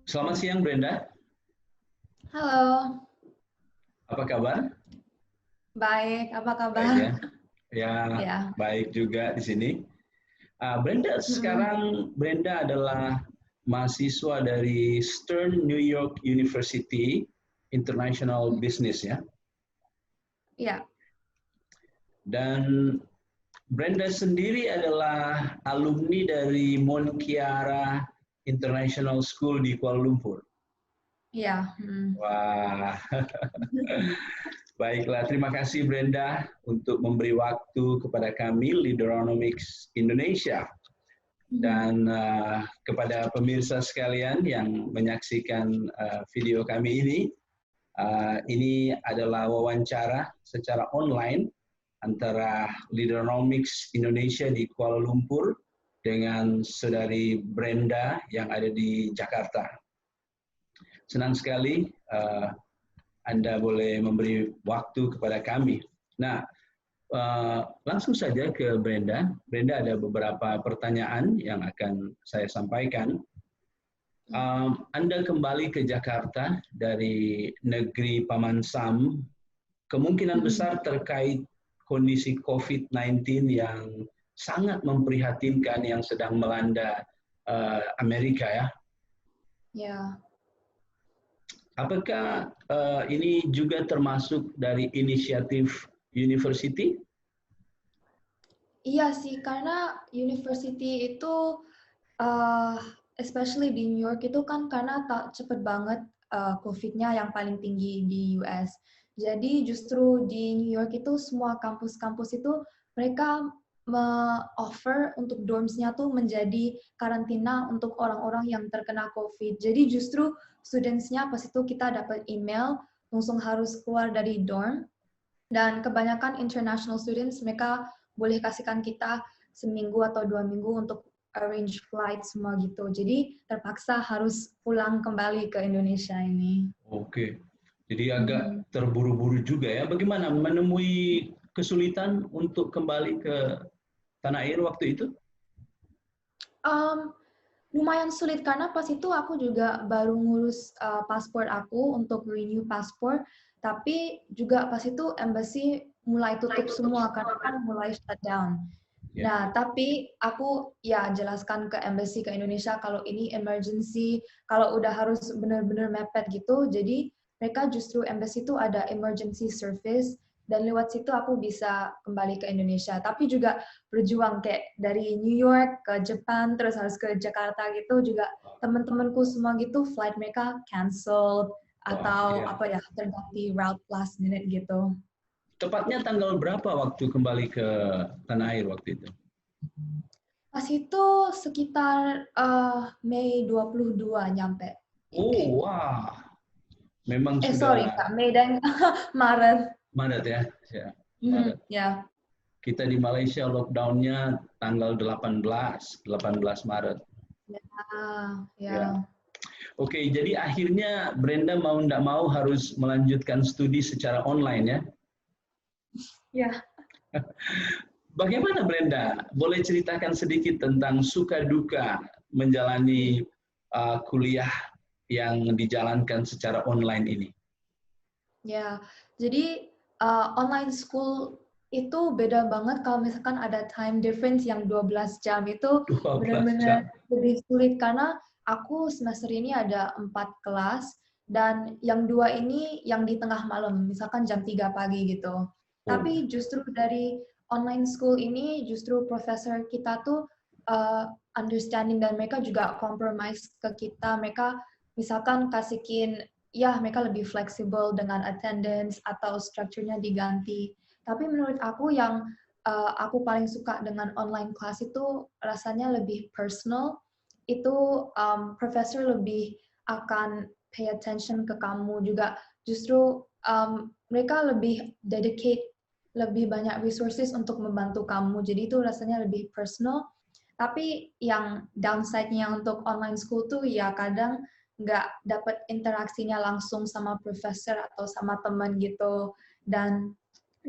Selamat siang Brenda, Halo, apa kabar? baik. Apa Baik kabar? ya, ya Ya. baik juga di sini. Brenda Mm-mm. sekarang Brenda adalah mahasiswa dari Stern New York University International Business ya. Ya, Dan Brenda sendiri adalah alumni dari Monkiara International School di Kuala Lumpur. ya. Wah, baiklah, terima kasih Brenda untuk memberi waktu kepada kami Leaderonomics Indonesia Mhm. dan kepada pemirsa sekalian yang menyaksikan video kami ini. Ini adalah wawancara secara online antara Leaderonomics Indonesia di Kuala Lumpur dengan saudari Brenda yang ada di Jakarta. Senang sekali Anda boleh memberi waktu kepada kami. Nah, langsung saja ke Brenda. Brenda ada beberapa pertanyaan yang akan saya sampaikan. Anda kembali ke Jakarta dari negeri Paman Sam, kemungkinan Mhm. besar terkait kondisi COVID-19 yang sangat memprihatinkan yang sedang melanda Amerika ya. Ya. Apakah ini juga termasuk dari inisiatif university? Iya sih, karena university itu, uh, especially di New York itu kan karena tak cepet banget COVID-nya yang paling tinggi di US. Jadi justru di New York itu semua kampus-kampus itu mereka offer untuk dorms-nya tuh menjadi karantina untuk orang-orang yang terkena COVID. Jadi justru students-nya pas itu kita dapat email langsung harus keluar dari dorm, dan kebanyakan international students mereka boleh kasihkan kita seminggu atau 2 minggu untuk arrange flight semua gitu. Jadi terpaksa harus pulang kembali ke Indonesia ini. Oke, jadi agak Mhm. terburu-buru juga ya. Bagaimana menemui kesulitan untuk kembali ke tanah air waktu itu? Um, Lumayan sulit karena pas itu aku juga baru ngurus paspor aku untuk renew paspor, tapi juga pas itu embassy mulai tutup semua karena kan mulai shutdown. Ya. Nah, tapi aku ya jelaskan ke embassy ke Indonesia kalau ini emergency, kalau udah harus benar-benar mepet gitu. Jadi mereka justru embassy itu ada emergency service dan lewat situ aku bisa kembali ke Indonesia. Tapi juga berjuang kayak dari New York ke Jepang terus harus ke Jakarta gitu juga teman-temanku semua gitu flight mereka cancelled Wah, atau iya. apa ya terganti route last minute gitu. Tepatnya tanggal berapa waktu kembali ke tanah air waktu itu? Pas itu sekitar Mei 22 nyampe UK. Oh, wah. Memang Sorry, sudah Kak, Mei dan Maret. Maret ya. Ya, Mhm, Maret. ya. Kita di Malaysia lockdown-nya tanggal 18 Maret. Ya, Ya. ya. Oke, jadi akhirnya Brenda mau tidak mau harus melanjutkan studi secara online ya. Ya. Bagaimana Brenda? Boleh ceritakan sedikit tentang suka duka menjalani kuliah yang dijalankan secara online ini? Ya, jadi online school itu beda banget kalau misalkan ada time difference yang 12 jam itu 12 benar-benar jam. lebih sulit karena aku semester ini ada 4 kelas dan yang 2 ini yang di tengah malam, misalkan jam 3 pagi gitu. Oh, Tapi justru dari online school ini justru profesor kita tuh understanding dan mereka juga compromise ke kita. Mereka misalkan kasihin ya mereka lebih fleksibel dengan attendance atau strukturnya diganti. Tapi menurut aku yang aku paling suka dengan online class itu rasanya lebih personal. Itu profesor lebih akan pay attention ke kamu juga. Justru mereka lebih dedicate lebih banyak resources untuk membantu kamu. Jadi itu rasanya lebih personal. Tapi yang downside-nya untuk online school tuh ya kadang nggak dapat interaksinya langsung sama profesor atau sama teman gitu. Dan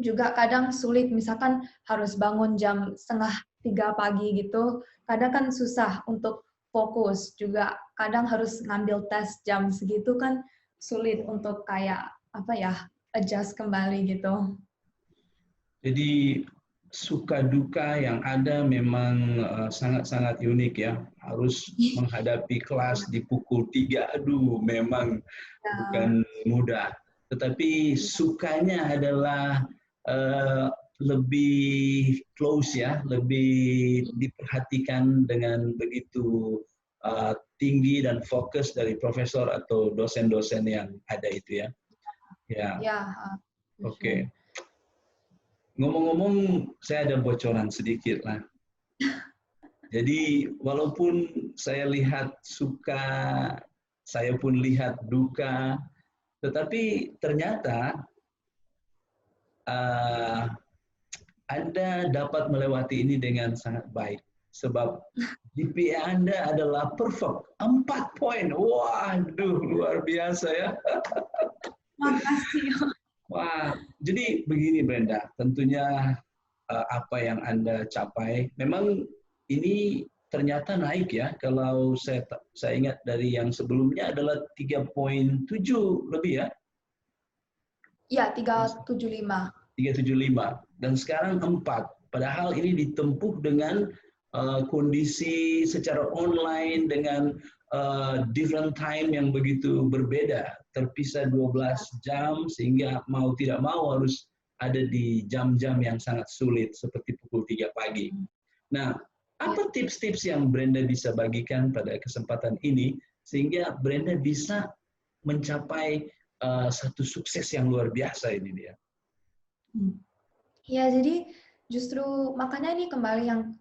juga kadang sulit, misalkan harus bangun jam setengah 3 pagi gitu. Kadang kan susah untuk fokus juga kadang harus ngambil tes jam segitu kan sulit untuk kayak apa ya adjust kembali gitu. Jadi suka duka yang ada memang sangat-sangat unik ya. Harus menghadapi kelas di pukul 3, aduh memang bukan mudah. Tetapi sukanya adalah lebih close ya, lebih diperhatikan dengan begitu tinggi dan fokus dari profesor atau dosen-dosen yang ada itu ya. Ya, oke. Ngomong-ngomong, saya ada bocoran sedikit lah. Jadi walaupun saya lihat suka, saya pun lihat duka, tetapi ternyata Anda dapat melewati ini dengan sangat baik. Sebab GPA Anda adalah perfect, 4 poin. Waduh, luar biasa ya. Makasih. Wah, jadi begini Brenda, tentunya apa yang Anda capai, memang ini ternyata naik ya. Kalau saya ingat dari yang sebelumnya adalah 3,7 lebih ya. Iya, 375. 375 dan sekarang 4. Padahal ini ditempuh dengan kondisi secara online dengan different time yang begitu berbeda, terpisah 12 jam sehingga mau tidak mau harus ada di jam-jam yang sangat sulit seperti pukul 3 pagi. Nah, apa tips-tips yang Brenda bisa bagikan pada kesempatan ini sehingga Brenda bisa mencapai satu sukses yang luar biasa ini dia? Ya, jadi justru makanya ini kembali yang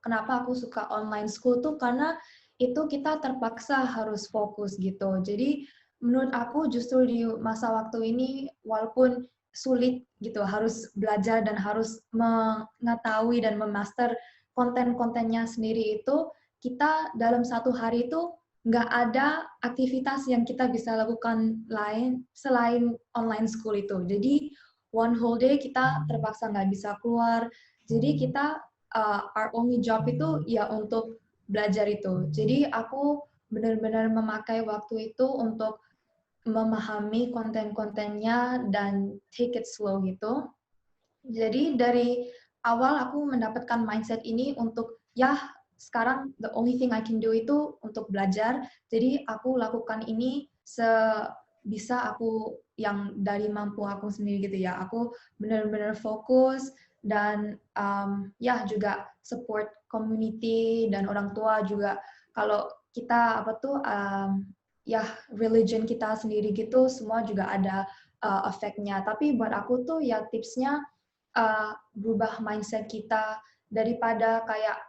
kenapa aku suka online school tuh karena itu kita terpaksa harus fokus gitu. Jadi menurut aku justru di masa waktu ini walaupun sulit gitu harus belajar dan harus mengetahui dan memaster konten-kontennya sendiri itu kita dalam satu hari itu nggak ada aktivitas yang kita bisa lakukan lain selain online school itu. Jadi one whole day kita terpaksa nggak bisa keluar. Jadi kita our only job itu ya untuk belajar itu. Jadi aku benar-benar memakai waktu itu untuk memahami konten-kontennya dan take it slow gitu. Jadi dari awal aku mendapatkan mindset ini untuk ya sekarang the only thing I can do itu untuk belajar. Jadi aku lakukan ini sebisa aku yang dari mampu aku sendiri gitu ya. Aku benar-benar fokus dan ya juga support community dan orang tua juga. Kalau kita apa tuh ya religion kita sendiri gitu semua juga ada efeknya. Tapi buat aku tuh ya tipsnya berubah mindset kita daripada kayak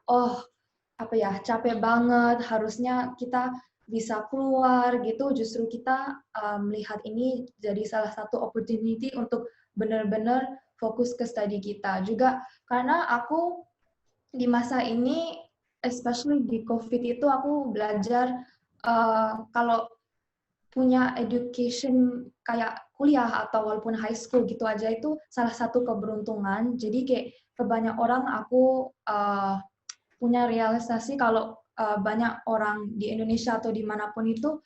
apa ya capek banget harusnya kita bisa keluar gitu, justru kita melihat ini jadi salah satu opportunity untuk benar-benar fokus ke studi kita juga karena aku di masa ini especially di COVID itu aku belajar kalau punya education kayak kuliah atau walaupun high school gitu aja itu salah satu keberuntungan. Jadi kayak ke banyak orang aku punya realisasi kalau banyak orang di Indonesia atau dimanapun itu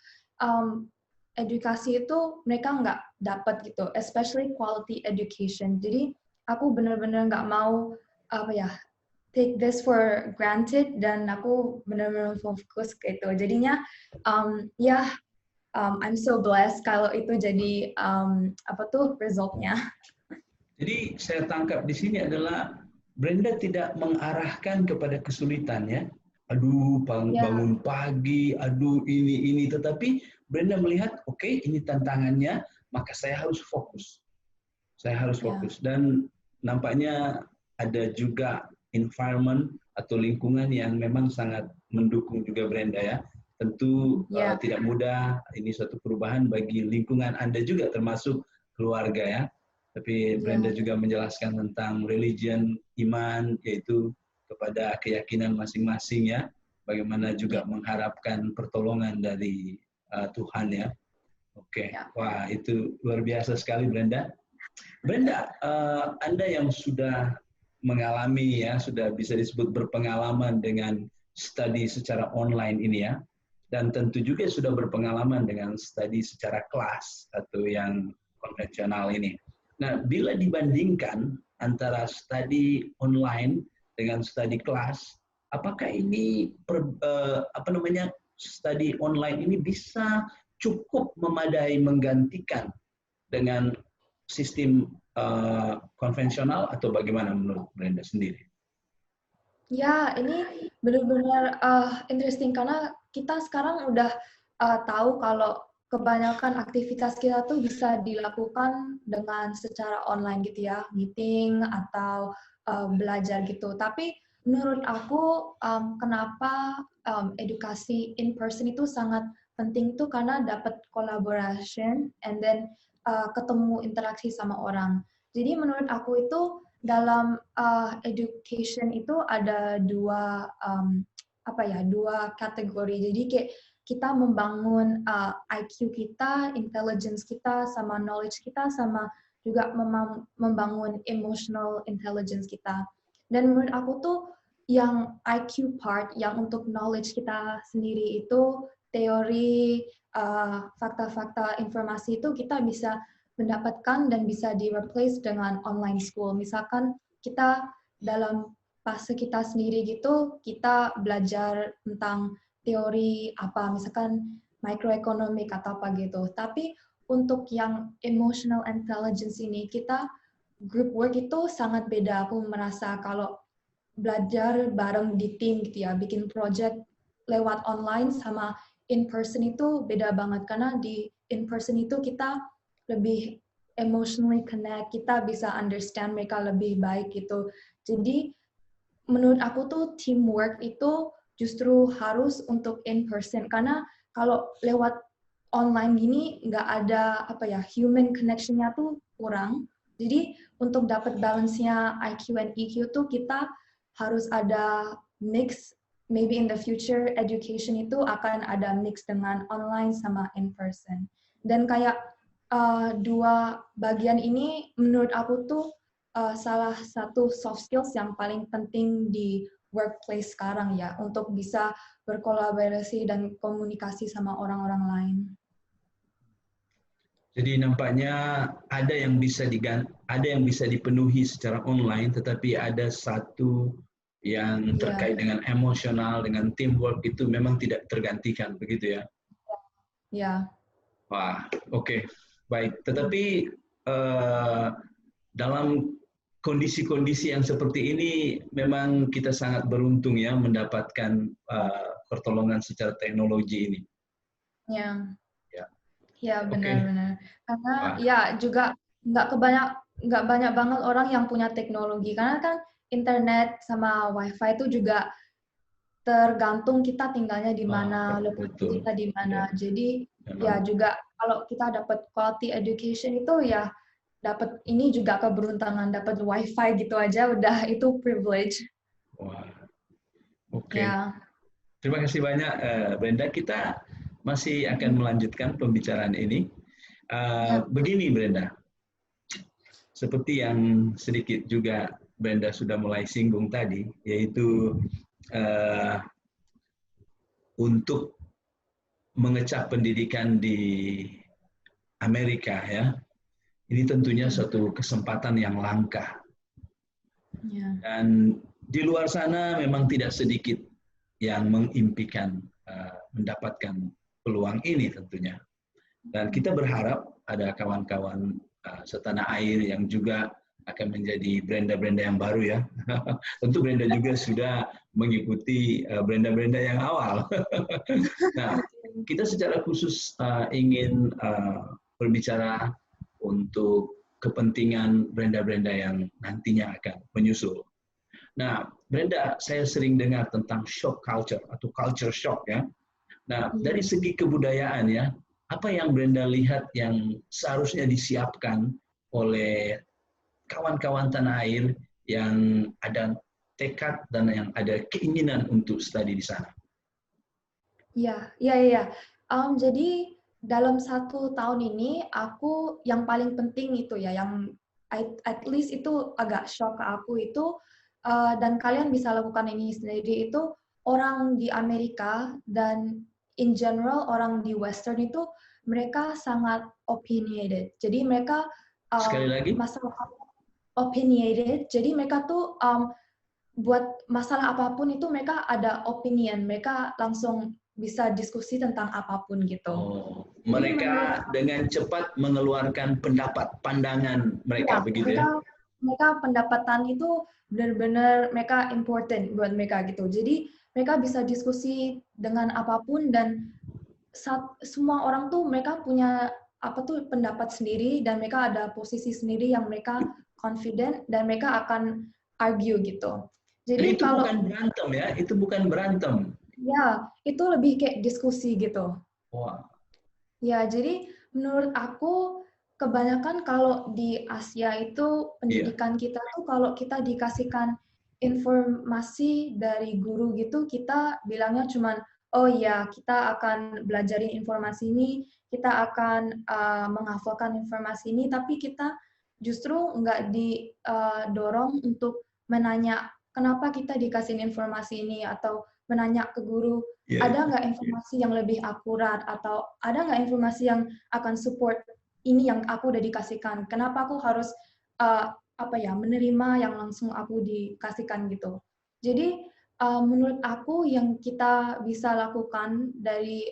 edukasi itu mereka nggak dapat gitu, especially quality education. Jadi aku benar-benar nggak mau apa ya take this for granted dan aku benar-benar fokus gitu. Jadinya ya I'm so blessed kalau itu jadi apa tuh resultnya. Jadi saya tangkap di sini adalah Brenda tidak mengarahkan kepada kesulitan ya. Aduh, bangun pagi, aduh ini, tetapi Brenda melihat, oke, ini tantangannya, maka saya harus fokus. Saya harus fokus. Dan nampaknya ada juga environment atau lingkungan yang memang sangat mendukung juga Brenda ya. Tentu tidak mudah, ini suatu perubahan bagi lingkungan Anda juga termasuk keluarga ya. Tapi Brenda juga menjelaskan tentang religion, iman, yaitu kepada keyakinan masing-masing ya. Bagaimana juga mengharapkan pertolongan dari Tuhan ya. Oke, wah itu luar biasa sekali Brenda. Brenda, Anda yang sudah mengalami ya, sudah bisa disebut berpengalaman dengan study secara online ini ya, dan tentu juga sudah berpengalaman dengan study secara kelas atau yang konvensional ini. Nah, bila dibandingkan antara study online dengan study kelas, apakah ini study online ini bisa cukup memadai menggantikan dengan sistem konvensional atau bagaimana menurut Brenda sendiri? Ya, ini benar-benar interesting karena kita sekarang udah tahu kalau kebanyakan aktivitas kita tuh bisa dilakukan dengan secara online gitu ya, meeting atau belajar gitu. Tapi menurut aku kenapa edukasi in person itu sangat penting tuh karena dapat collaboration and then ketemu interaksi sama orang. Jadi menurut aku itu dalam education itu ada dua kategori. Jadi kayak kita membangun IQ kita, intelligence kita, sama knowledge kita, sama juga membangun emotional intelligence kita. Dan menurut aku tuh yang IQ part, yang untuk knowledge kita sendiri itu teori, fakta-fakta, informasi itu kita bisa mendapatkan dan bisa di-replace dengan online school. Misalkan kita dalam fase kita sendiri gitu, kita belajar tentang teori apa, misalkan microeconomic atau apa gitu. Tapi untuk yang emotional intelligence ini, kita group work itu sangat beda. Aku merasa kalau belajar bareng di tim gitu ya, bikin project lewat online sama in person itu beda banget. Karena di in person itu kita lebih emotionally connect, kita bisa understand mereka lebih baik gitu. Jadi menurut aku tuh teamwork itu justru harus untuk in person karena kalau lewat online gini nggak ada human connection-nya tuh kurang. Jadi untuk dapat balance-nya IQ and EQ tuh kita harus ada mix. Maybe in the future education itu akan ada mix dengan online sama in person. Dan kayak dua bagian ini menurut aku tuh salah satu soft skills yang paling penting di workplace sekarang ya untuk bisa berkolaborasi dan komunikasi sama orang-orang lain. Jadi nampaknya ada yang bisa dipenuhi secara online, tetapi ada satu yang terkait dengan emosional, dengan teamwork itu memang tidak tergantikan, begitu ya? Ya. Wah, oke. Baik, tetapi dalam kondisi-kondisi yang seperti ini memang kita sangat beruntung ya mendapatkan pertolongan secara teknologi ini. Ya. Ya, ya benar-benar. Karena Wah. ya juga nggak banyak banget orang yang punya teknologi karena kan internet sama wifi itu juga tergantung kita tinggalnya di mana, lokasi kita di mana. Jadi ya juga kalau kita dapat quality education itu ya dapat ini juga keberuntungan, dapat wifi gitu aja udah itu privilege. Wah, oke. Ya. Terima kasih banyak Brenda. Kita masih akan melanjutkan pembicaraan ini. Begini Brenda, seperti yang sedikit juga Brenda sudah mulai singgung tadi, yaitu untuk mengecap pendidikan di Amerika ya, ini tentunya suatu kesempatan yang langka. Dan di luar sana memang tidak sedikit yang mengimpikan mendapatkan peluang ini tentunya. Dan kita berharap ada kawan-kawan setanah air yang juga akan menjadi Brenda-Brenda yang baru ya. Tentu Brenda juga sudah mengikuti Brenda-Brenda yang awal. Nah, kita secara khusus ingin berbicara untuk kepentingan Brenda-Brenda yang nantinya akan menyusul. Nah, Brenda, saya sering dengar tentang shock culture atau culture shock ya. Nah, dari segi kebudayaan ya, apa yang Brenda lihat yang seharusnya disiapkan oleh kawan-kawan tanah air yang ada tekad dan yang ada keinginan untuk studi di sana? Iya. Jadi dalam 1 tahun ini aku yang paling penting itu ya, yang at least itu agak shock ke aku itu dan kalian bisa lakukan ini sendiri itu orang di Amerika dan in general orang di Western itu mereka sangat opinionated. Jadi mereka Sekali lagi? masalah opinionated. Jadi mereka tuh buat masalah apapun itu mereka ada opinion. Mereka langsung bisa diskusi tentang apapun gitu. Oh, Jadi mereka dengan cepat mengeluarkan pendapat, pandangan mereka, ya, begitu ya? mereka pendapatan itu benar-benar mereka important buat mereka gitu. Jadi mereka bisa diskusi dengan apapun dan semua orang tuh mereka punya apa tuh pendapat sendiri dan mereka ada posisi sendiri yang mereka confident dan mereka akan argue gitu. Dan Jadi itu kalau bukan berantem ya, itu bukan berantem. ya itu lebih kayak diskusi gitu. Wah, Ya, jadi menurut aku kebanyakan kalau di Asia itu iya. pendidikan kita tuh kalau kita dikasihkan informasi dari guru gitu, kita bilangnya cuman, oh ya kita akan belajarin informasi ini, kita akan menghafalkan informasi ini, tapi kita justru nggak didorong untuk menanya kenapa kita dikasih informasi ini atau menanya ke guru Iya, ada iya. nggak informasi yang lebih akurat atau ada nggak informasi yang akan support ini yang aku udah dikasihkan? Kenapa aku harus menerima yang langsung aku dikasihkan gitu? Jadi menurut aku yang kita bisa lakukan dari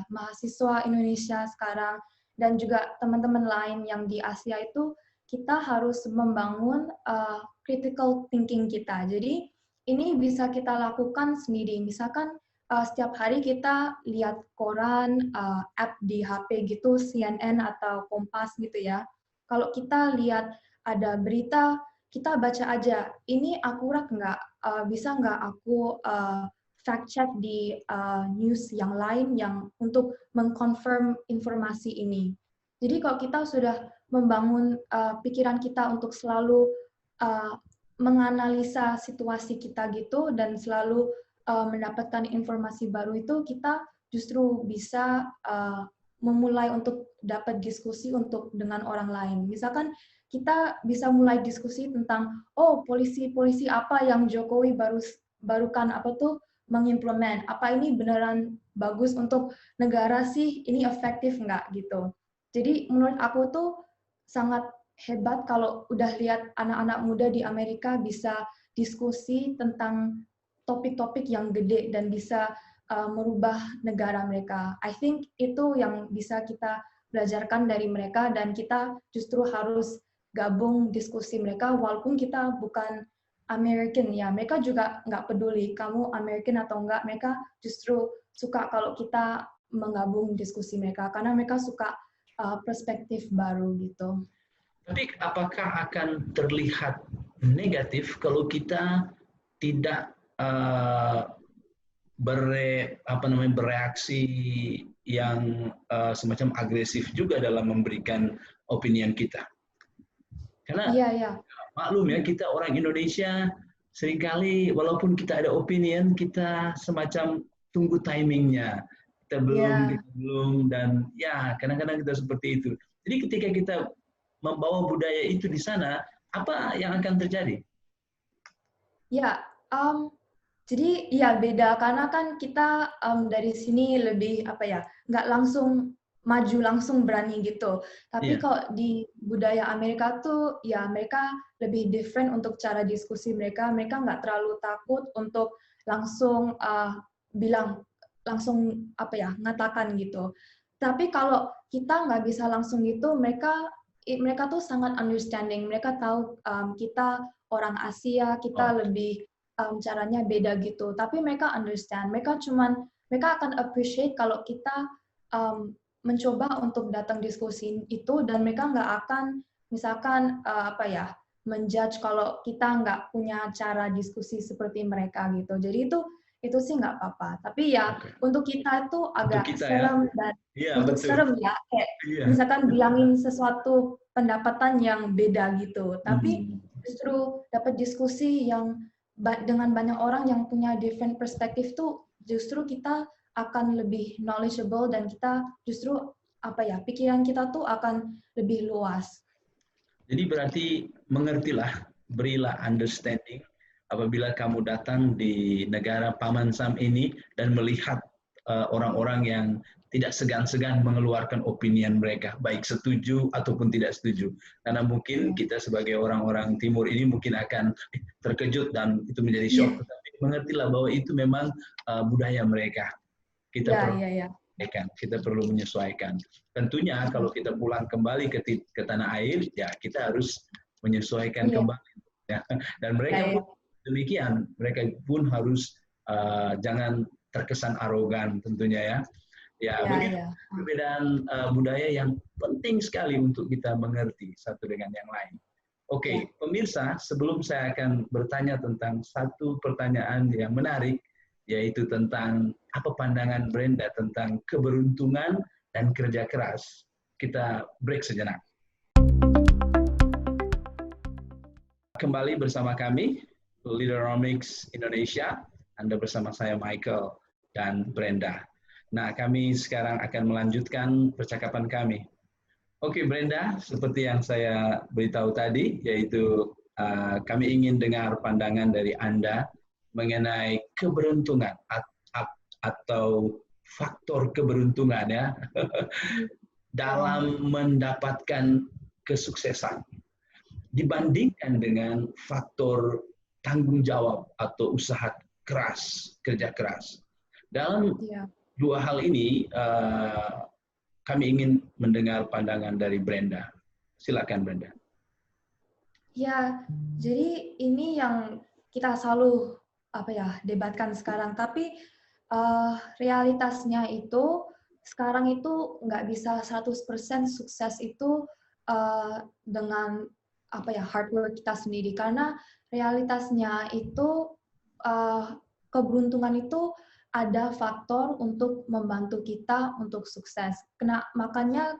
mahasiswa Indonesia sekarang dan juga teman-teman lain yang di Asia itu kita harus membangun critical thinking kita. Jadi ini bisa kita lakukan sendiri. Misalkan setiap hari kita lihat koran, app di HP gitu, CNN atau Kompas gitu ya. Kalau kita lihat ada berita, kita baca aja, ini akurat nggak? Bisa nggak aku fact check di news yang lain yang untuk mengconfirm informasi ini. Jadi kalau kita sudah membangun pikiran kita untuk selalu menganalisa situasi kita gitu dan selalu mendapatkan informasi baru itu kita justru bisa memulai untuk dapat diskusi untuk dengan orang lain. Misalkan kita bisa mulai diskusi tentang polisi apa yang Jokowi barukan apa tuh mengimplement, apa ini beneran bagus untuk negara sih, ini efektif nggak gitu. Jadi menurut aku tuh sangat hebat kalau udah lihat anak-anak muda di Amerika bisa diskusi tentang topik-topik yang gede dan bisa merubah negara mereka. I think itu yang bisa kita belajarkan dari mereka dan kita justru harus gabung diskusi mereka walaupun kita bukan American ya. Mereka juga nggak peduli kamu American atau enggak. Mereka justru suka kalau kita menggabung diskusi mereka karena mereka suka perspektif baru gitu. Tapi apakah akan terlihat negatif kalau kita tidak bereaksi yang semacam agresif juga dalam memberikan opinion kita? Karena maklum ya, kita orang Indonesia seringkali walaupun kita ada opinion, kita semacam tunggu timingnya. Kita belum, dan ya kadang-kadang kita seperti itu. Jadi ketika kita membawa budaya itu di sana, apa yang akan terjadi? Ya, jadi ya beda karena kan kita dari sini lebih nggak langsung maju langsung berani gitu. Tapi kalau di budaya Amerika tuh ya mereka lebih different untuk cara diskusi mereka. Mereka nggak terlalu takut untuk langsung ngatakan gitu. Tapi kalau kita nggak bisa langsung gitu, mereka tuh sangat understanding. Mereka tahu kita orang Asia, kita lebih caranya beda gitu. Tapi mereka understand. Mereka akan appreciate kalau kita mencoba untuk datang diskusi itu dan mereka nggak akan misalkan menjudge kalau kita nggak punya cara diskusi seperti mereka gitu. Jadi itu sih nggak apa-apa. Tapi ya untuk kita itu agak serem dan serem ya. Kayak misalkan bilangin sesuatu pendapatan yang beda gitu. Tapi justru dapat diskusi yang dengan banyak orang yang punya different perspektif tuh justru kita akan lebih knowledgeable dan kita justru pikiran kita tuh akan lebih luas. Jadi berarti mengertilah, berilah understanding apabila kamu datang di negara Paman Sam ini dan melihat orang-orang yang tidak segan-segan mengeluarkan opinion mereka, baik setuju ataupun tidak setuju. Karena mungkin kita sebagai orang-orang Timur ini mungkin akan terkejut dan itu menjadi shock. Tetapi mengertilah bahwa itu memang budaya mereka. Kita perlu menyesuaikan. Tentunya kalau kita pulang kembali ke tanah air, ya kita harus menyesuaikan kembali. Ya. Dan mereka pun demikian, mereka pun harus jangan terkesan arogan tentunya ya. Ya, begitu perbedaan budaya yang penting sekali untuk kita mengerti satu dengan yang lain. Oke, pemirsa, sebelum saya akan bertanya tentang satu pertanyaan yang menarik, yaitu tentang apa pandangan Brenda tentang keberuntungan dan kerja keras. Kita break sejenak. Kembali bersama kami, Leaderonomics Indonesia. Anda bersama saya Michael dan Brenda. Nah, kami sekarang akan melanjutkan percakapan kami. Oke, Brenda, seperti yang saya beritahu tadi, yaitu kami ingin dengar pandangan dari Anda mengenai keberuntungan atau faktor keberuntungan ya dalam mendapatkan kesuksesan dibandingkan dengan faktor tanggung jawab atau usaha keras, kerja keras. Dalam dua hal ini, kami ingin mendengar pandangan dari Brenda. Silakan, Brenda. Ya, jadi ini yang kita selalu debatkan sekarang. Tapi realitasnya itu sekarang itu nggak bisa 100% sukses itu dengan hard work kita sendiri. Karena realitasnya itu keberuntungan itu ada faktor untuk membantu kita untuk sukses. Makanya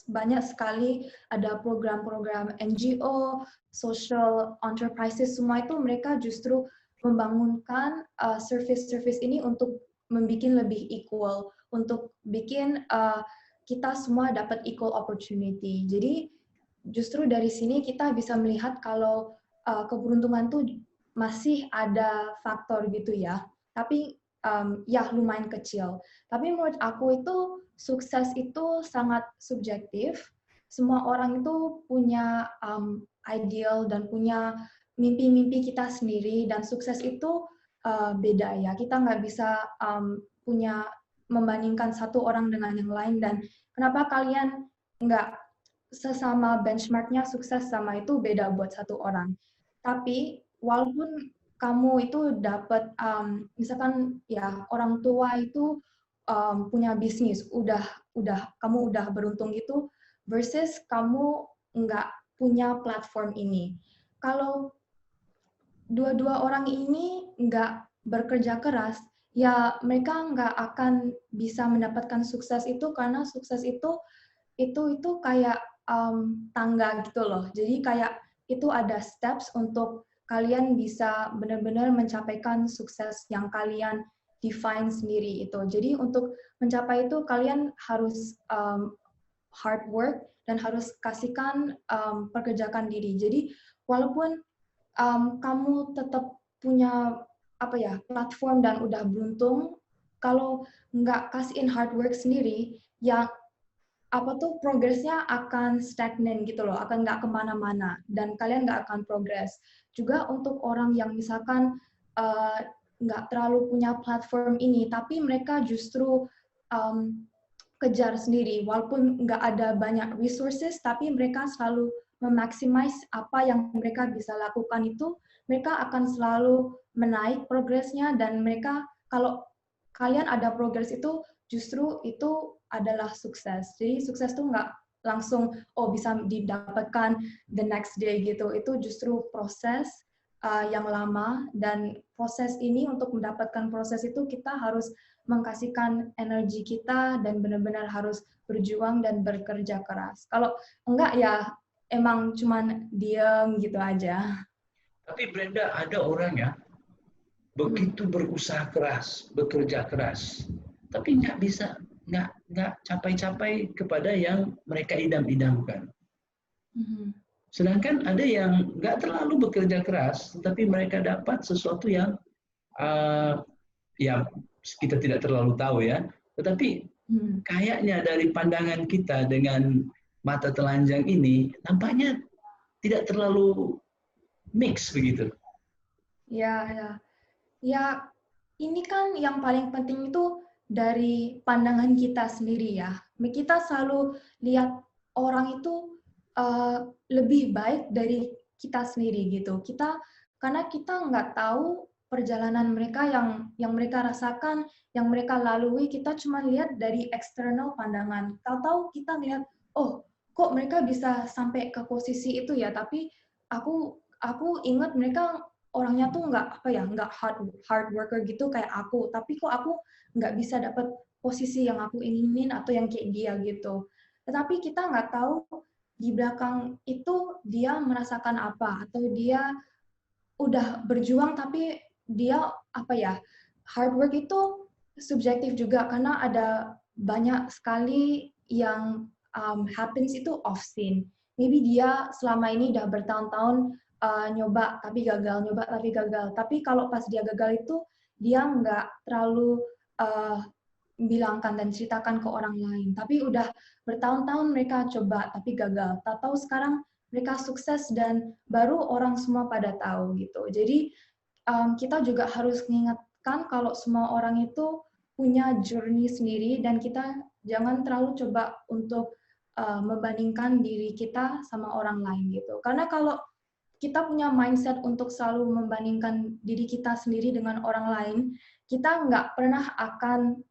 banyak sekali ada program-program NGO, social enterprises, semua itu mereka justru membangunkan service-service ini untuk membuat lebih equal, untuk bikin kita semua dapat equal opportunity. Jadi justru dari sini kita bisa melihat kalau keberuntungan tuh masih ada faktor gitu ya. Tapi lumayan kecil. Tapi menurut aku itu sukses itu sangat subjektif. Semua orang itu punya ideal dan punya mimpi-mimpi kita sendiri, dan sukses itu beda ya. Kita nggak bisa membandingkan satu orang dengan yang lain. Dan kenapa kalian nggak sesama benchmarknya sukses sama itu beda buat satu orang. Tapi walaupun kamu itu dapat misalkan ya orang tua itu punya bisnis, kamu udah beruntung gitu, versus kamu nggak punya platform ini. Kalau dua-dua orang ini nggak bekerja keras, ya mereka nggak akan bisa mendapatkan sukses itu, karena sukses itu kayak tangga gitu loh. Jadi kayak itu ada steps untuk kalian bisa benar-benar mencapaikan sukses yang kalian define sendiri itu. Jadi untuk mencapai itu kalian harus hard work dan harus kasihkan perkerjakan diri. Jadi walaupun kamu tetap punya platform dan udah beruntung, kalau nggak kasihin hard work sendiri, ya progresnya akan stagnan gitu loh, akan nggak kemana-mana, dan kalian nggak akan progres. Juga untuk orang yang misalkan nggak terlalu punya platform ini, tapi mereka justru kejar sendiri, walaupun nggak ada banyak resources, tapi mereka selalu memaximize apa yang mereka bisa lakukan itu, mereka akan selalu menaik progresnya, dan mereka, kalau kalian ada progres itu, justru itu adalah sukses. Jadi sukses tuh nggak langsung bisa didapatkan the next day gitu. Itu justru proses yang lama, dan proses ini untuk mendapatkan proses itu kita harus mengkasihkan energi kita dan benar-benar harus berjuang dan bekerja keras. Kalau enggak ya emang cuman diam gitu aja. Tapi Brenda, ada orang ya begitu berusaha keras, bekerja keras, tapi nggak bisa, nggak capai-capai kepada yang mereka idam-idamkan. Sedangkan ada yang nggak terlalu bekerja keras, tetapi mereka dapat sesuatu yang ya kita tidak terlalu tahu ya. Tetapi kayaknya dari pandangan kita dengan mata telanjang ini, nampaknya tidak terlalu mix begitu. Ya, ya. Ya, ini kan yang paling penting itu dari pandangan kita sendiri ya. Kita selalu lihat orang itu lebih baik dari kita sendiri gitu. Karena kita nggak tahu perjalanan mereka yang mereka rasakan, yang mereka lalui, kita cuma lihat dari eksternal pandangan. Tahu-tahu kita lihat, oh, kok mereka bisa sampai ke posisi itu ya, tapi aku ingat mereka orangnya tuh nggak hard worker gitu kayak aku, tapi kok aku nggak bisa dapat posisi yang aku inginin atau yang kayak dia gitu. Tetapi kita nggak tahu di belakang itu dia merasakan apa, atau dia udah berjuang tapi dia hard work itu subjektif juga karena ada banyak sekali yang happens itu off scene. Maybe dia selama ini udah bertahun-tahun nyoba tapi gagal, nyoba tapi gagal. Tapi kalau pas dia gagal itu dia nggak terlalu uh, bilangkan dan ceritakan ke orang lain. Tapi udah bertahun-tahun mereka coba tapi gagal. Tak tahu sekarang mereka sukses dan baru orang semua pada tahu gitu. Jadi kita juga harus mengingatkan kalau semua orang itu punya journey sendiri dan kita jangan terlalu coba untuk membandingkan diri kita sama orang lain gitu. Karena kalau kita punya mindset untuk selalu membandingkan diri kita sendiri dengan orang lain, kita nggak pernah akan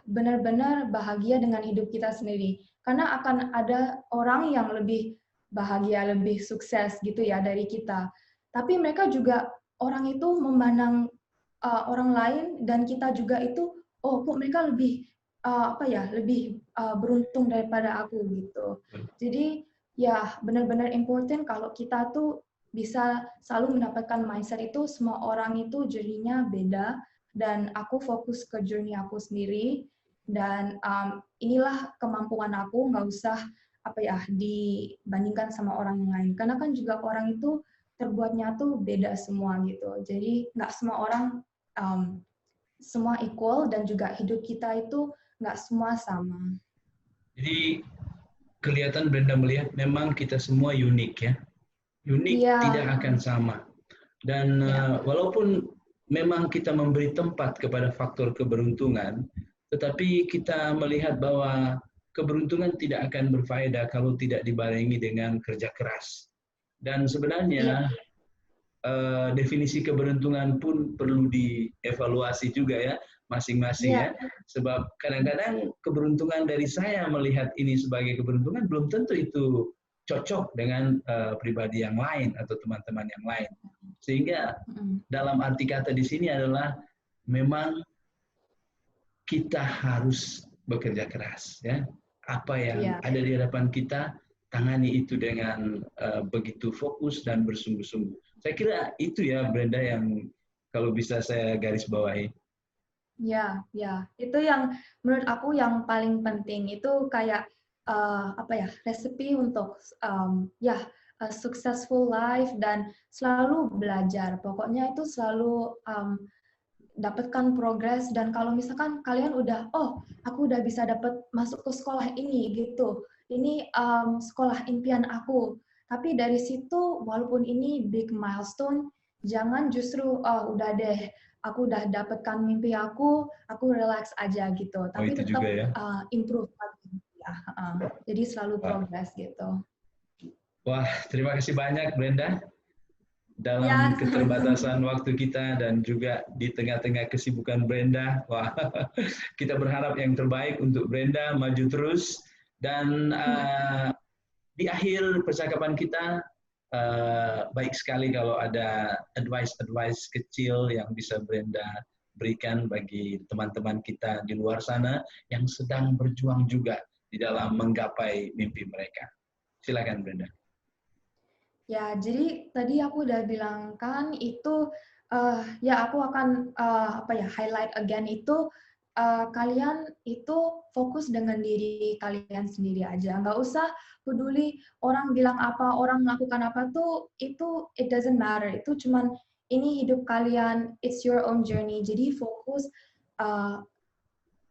benar-benar bahagia dengan hidup kita sendiri. Karena akan ada orang yang lebih bahagia, lebih sukses gitu ya dari kita. Tapi mereka juga orang itu memandang orang lain dan kita juga itu, oh kok mereka lebih beruntung daripada aku gitu. Jadi ya benar-benar important kalau kita tuh bisa selalu mendapatkan mindset itu semua orang itu journey-nya beda dan aku fokus ke journey aku sendiri dan inilah kemampuan aku, nggak usah dibandingkan sama orang lain karena kan juga orang itu terbuatnya tuh beda semua gitu, jadi nggak semua orang semua equal dan juga hidup kita itu nggak semua sama. Jadi kelihatan Brenda melihat memang kita semua unik ya. Unik tidak Iya. akan sama. Dan Ya. walaupun memang kita memberi tempat kepada faktor keberuntungan, tetapi kita melihat bahwa keberuntungan tidak akan berfaedah kalau tidak dibarengi dengan kerja keras. Dan Iya. sebenarnya definisi keberuntungan pun perlu dievaluasi juga ya masing-masing Iya. ya. Sebab kadang-kadang keberuntungan dari saya melihat ini sebagai keberuntungan belum tentu itu cocok dengan pribadi yang lain atau teman-teman yang lain. Sehingga dalam arti kata di sini adalah memang kita harus bekerja keras ya. Apa yang ada di hadapan kita tangani itu dengan begitu fokus dan bersungguh-sungguh. Saya kira itu ya Brenda yang kalau bisa saya garis bawahi. Ya, ya. Itu yang menurut aku yang paling penting itu kayak resepi untuk a successful life dan selalu belajar. Pokoknya itu selalu dapatkan progres dan kalau misalkan kalian udah aku udah bisa dapat masuk ke sekolah ini gitu, ini sekolah impian aku, tapi dari situ walaupun ini big milestone jangan justru udah deh aku udah dapatkan mimpi aku relax aja gitu, tapi Itu juga tetap ya. improve lagi ya. Jadi selalu progres gitu. Wah, terima kasih banyak Brenda. Dalam Ya, sama-sama. keterbatasan waktu kita dan juga di tengah-tengah kesibukan Brenda, wah, kita berharap yang terbaik untuk Brenda, maju terus. Dan di akhir percakapan kita, baik sekali kalau ada advice kecil yang bisa Brenda berikan bagi teman-teman kita di luar sana yang sedang berjuang juga di dalam menggapai mimpi mereka. Silakan Brenda. Ya, jadi tadi aku udah bilang kan itu ya aku akan highlight again itu kalian itu fokus dengan diri kalian sendiri aja. Nggak usah peduli orang bilang apa, orang melakukan apa tuh, itu it doesn't matter. Itu cuman ini hidup kalian, it's your own journey. Jadi fokus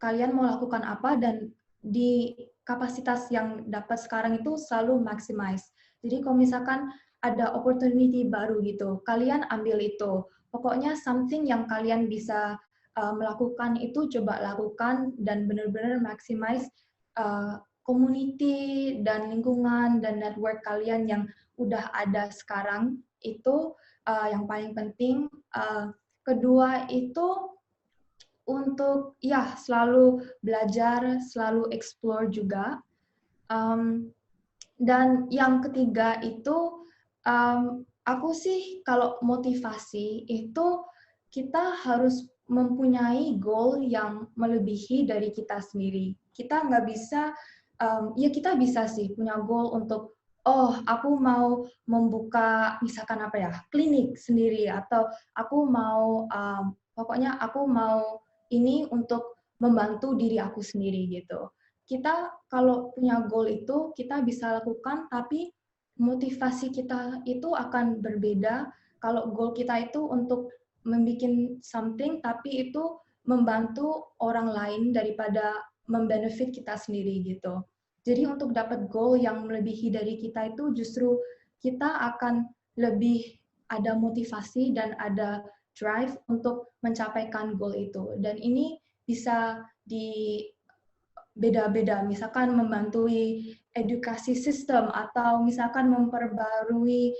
kalian mau lakukan apa dan di kapasitas yang dapat sekarang itu selalu maximize. Jadi kalau misalkan ada opportunity baru gitu, kalian ambil itu. Pokoknya something yang kalian bisa melakukan itu coba lakukan dan benar-benar maximize community dan lingkungan dan network kalian yang udah ada sekarang itu yang paling penting. Kedua itu untuk ya selalu belajar, selalu explore juga. Dan yang ketiga itu aku sih kalau motivasi itu kita harus mempunyai goal yang melebihi dari kita sendiri. Kita nggak bisa, ya kita bisa sih punya goal untuk, oh aku mau membuka misalkan apa ya, klinik sendiri, atau aku mau, pokoknya aku mau ini untuk membantu diri aku sendiri gitu. Kita kalau punya goal itu kita bisa lakukan, tapi motivasi kita itu akan berbeda kalau goal kita itu untuk membuat something tapi itu membantu orang lain daripada membenefit kita sendiri gitu. Jadi untuk dapat goal yang melebihi dari kita itu justru kita akan lebih ada motivasi dan ada drive untuk mencapaikan goal itu. Dan ini bisa di beda-beda, misalkan membantui edukasi sistem atau misalkan memperbarui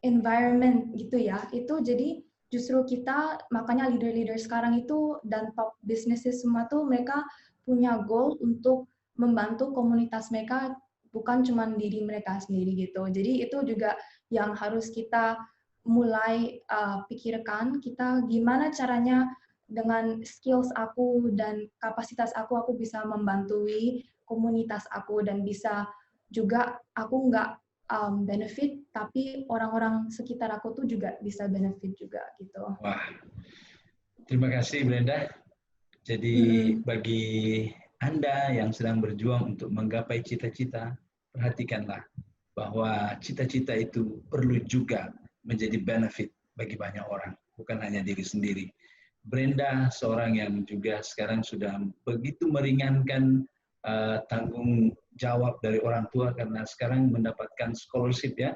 environment gitu ya. Itu jadi justru kita, makanya leader-leader sekarang itu dan top businesses semua tuh mereka punya goal untuk membantu komunitas mereka, bukan cuma diri mereka sendiri gitu. Jadi itu juga yang harus kita mulai pikirkan, kita gimana caranya dengan skills aku dan kapasitas aku bisa membantui komunitas aku dan bisa juga aku nggak benefit, tapi orang-orang sekitar aku tuh juga bisa benefit juga gitu. Wah, terima kasih Brenda. Jadi bagi Anda yang sedang berjuang untuk menggapai cita-cita, perhatikanlah bahwa cita-cita itu perlu juga menjadi benefit bagi banyak orang, bukan hanya diri sendiri. Brenda seorang yang juga sekarang sudah begitu meringankan tanggung jawab dari orang tua karena sekarang mendapatkan scholarship ya,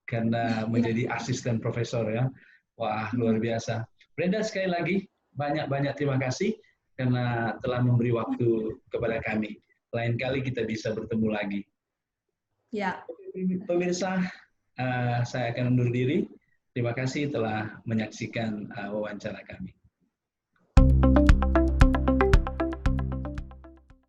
karena menjadi asisten profesor ya. Wah, luar biasa. Brenda sekali lagi banyak-banyak terima kasih karena telah memberi waktu kepada kami. Lain kali kita bisa bertemu lagi. Ya. Pemirsa, saya akan undur diri. Terima kasih telah menyaksikan wawancara kami.